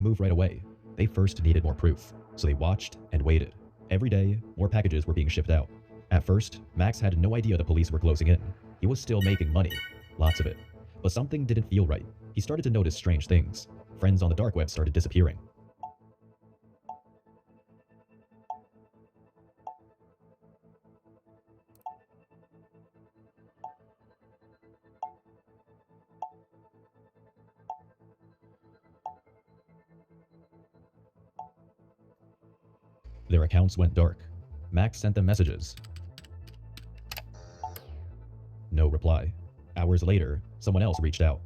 Move right away. They first needed more proof, so they watched and waited. Every day, more packages were being shipped out. At first, Max had no idea the police were closing in. He was still making money, lots of it. But something didn't feel right. He started to notice strange things. Friends on the dark web started disappearing. Their accounts went dark. Max sent them messages. No reply. Hours later, someone else reached out.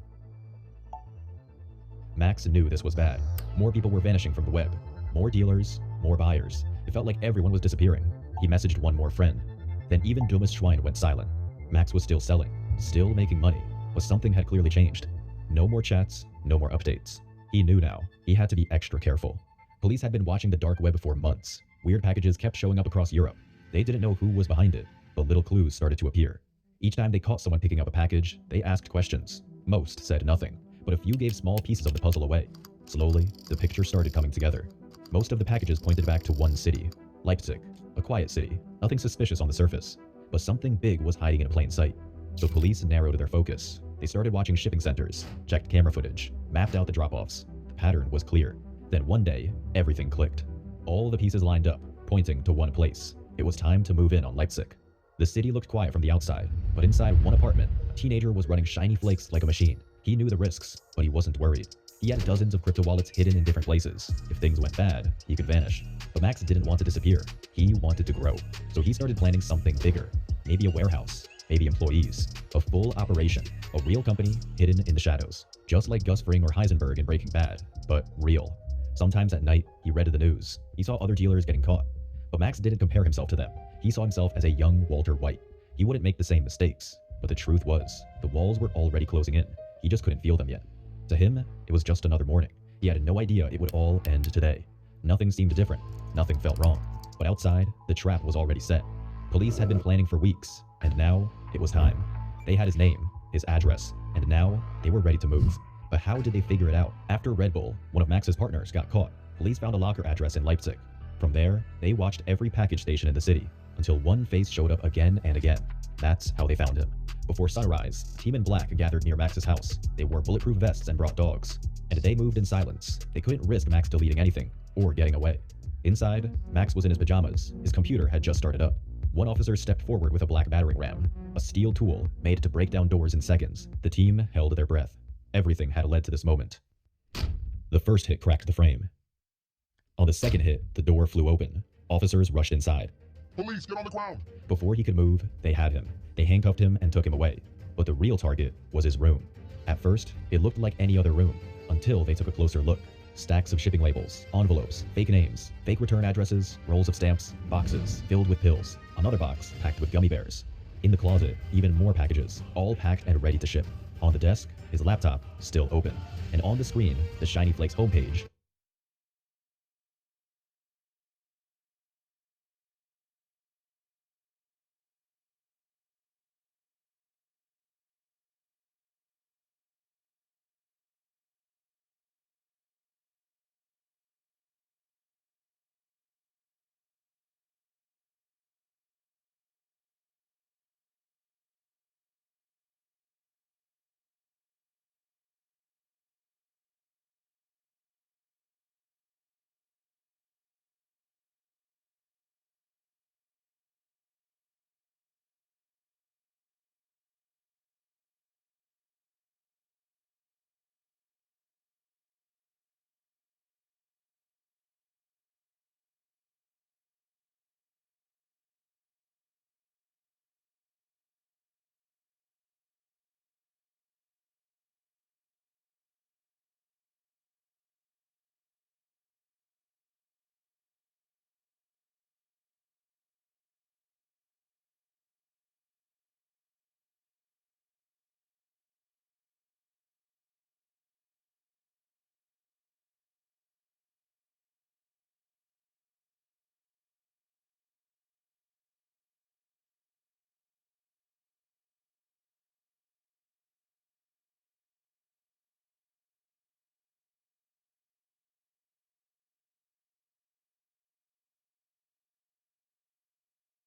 Max knew this was bad. More people were vanishing from the web. More dealers, more buyers. It felt like everyone was disappearing. He messaged one more friend. Then even Dumas Schwein went silent. Max was still selling, still making money, but something had clearly changed. No more chats, no more updates. He knew now. He had to be extra careful. Police had been watching the dark web for months. Weird packages kept showing up across Europe. They didn't know who was behind it, but little clues started to appear. Each time they caught someone picking up a package, they asked questions. Most said nothing, but a few gave small pieces of the puzzle away. Slowly, the picture started coming together. Most of the packages pointed back to one city, Leipzig, a quiet city, nothing suspicious on the surface. But something big was hiding in plain sight. So police narrowed their focus. They started watching shipping centers, checked camera footage, mapped out the drop-offs. The pattern was clear. Then one day, everything clicked. All the pieces lined up, pointing to one place. It was time to move in on Leipzig. The city looked quiet from the outside, but inside one apartment, a teenager was running shiny flakes like a machine. He knew the risks, but he wasn't worried. He had dozens of crypto wallets hidden in different places. If things went bad, he could vanish. But Max didn't want to disappear. He wanted to grow. So he started planning something bigger. Maybe a warehouse, maybe employees, a full operation, a real company hidden in the shadows. Just like Gus Fring or Heisenberg in Breaking Bad, but real. Sometimes at night, he read the news. He saw other dealers getting caught. But Max didn't compare himself to them. He saw himself as a young Walter White. He wouldn't make the same mistakes. But the truth was, the walls were already closing in. He just couldn't feel them yet. To him, it was just another morning. He had no idea it would all end today. Nothing seemed different. Nothing felt wrong. But outside, the trap was already set. Police had been planning for weeks, and now it was time. They had his name, his address, and now they were ready to move. But how did they figure it out? After Red Bull, one of Max's partners, got caught, police found a locker address in Leipzig. From there, they watched every package station in the city, until one face showed up again and again. That's how they found him. Before sunrise, Team in Black gathered near Max's house. They wore bulletproof vests and brought dogs. And they moved in silence. They couldn't risk Max deleting anything, or getting away. Inside, Max was in his pajamas. His computer had just started up. One officer stepped forward with a black battering ram, a steel tool made to break down doors in seconds. The team held their breath. Everything had led to this moment. The first hit cracked the frame. On the second hit, the door flew open. Officers rushed inside. Police, get on the ground! Before he could move, they had him. They handcuffed him and took him away. But the real target was his room. At first, it looked like any other room, until they took a closer look. Stacks of shipping labels, envelopes, fake names, fake return addresses, rolls of stamps, boxes filled with pills, another box packed with gummy bears. In the closet, even more packages, all packed and ready to ship. On the desk, his laptop still open. And on the screen, the Shiny Flakes homepage